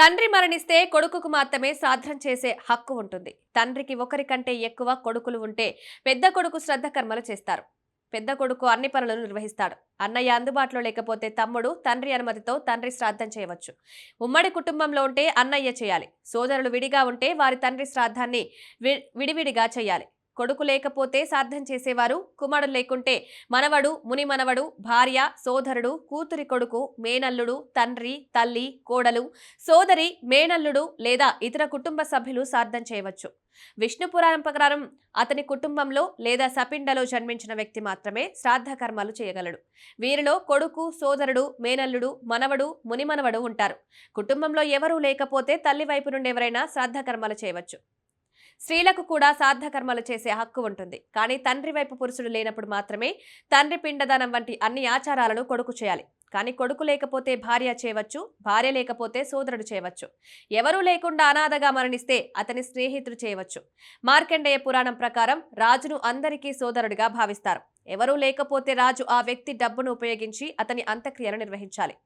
తండ్రి మరణిస్తే కొడుకుకు మాత్రమే శ్రాద్ధం చేసే హక్కు ఉంటుంది. తండ్రికి ఒకరి కంటే ఎక్కువ కొడుకులు ఉంటే పెద్ద కొడుకు శ్రద్ధ కర్మలు చేస్తారు. పెద్ద కొడుకు అన్ని పనులను నిర్వహిస్తాడు. అన్నయ్య అందుబాటులో లేకపోతే తమ్ముడు తండ్రి అనుమతితో తండ్రి శ్రాద్ధం చేయవచ్చు. ఉమ్మడి కుటుంబంలో ఉంటే అన్నయ్య చేయాలి. సోదరులు విడిగా ఉంటే వారి తండ్రి శ్రాద్ధాన్ని విడివిడిగా చేయాలి. కొడుకు లేకపోతే శ్రాద్ధం చేసేవారు, కుమారుడు లేకుంటే మనవడు, ముని మనవడు, భార్య, సోదరుడు, కూతురి కొడుకు, మేనల్లుడు, తండ్రి, తల్లి, కోడలు, సోదరి, మేనల్లుడు లేదా ఇతర కుటుంబ సభ్యులు శ్రాద్ధం చేయవచ్చు. విష్ణు పురాణం ప్రకారం అతని కుటుంబంలో లేదా సపిండలో జన్మించిన వ్యక్తి మాత్రమే శ్రాద్ధ కర్మలు చేయగలడు. వీరిలో కొడుకు, సోదరుడు, మేనల్లుడు, మనవడు, మునిమనవడు ఉంటారు. కుటుంబంలో ఎవరూ లేకపోతే తల్లి వైపు నుండి ఎవరైనా శ్రాద్ధ కర్మలు చేయవచ్చు. స్త్రీలకు కూడా శ్రాద్ధ కర్మలు చేసే హక్కు ఉంటుంది. కానీ తండ్రి వైపు పురుషుడు లేనప్పుడు మాత్రమే తండ్రి పిండదానం వంటి అన్ని ఆచారాలను కొడుకు చేయాలి. కానీ కొడుకు లేకపోతే భార్య చేయవచ్చు, భార్య లేకపోతే సోదరుడు చేయవచ్చు. ఎవరూ లేకుండా అనాథగా మరణిస్తే అతని స్నేహితుడు చేయవచ్చు. మార్కండేయ పురాణం ప్రకారం రాజును అందరికీ సోదరుడిగా భావిస్తారు. ఎవరూ లేకపోతే రాజు ఆ వ్యక్తి డబ్బును ఉపయోగించి అతని అంత్యక్రియలు నిర్వహించాలి.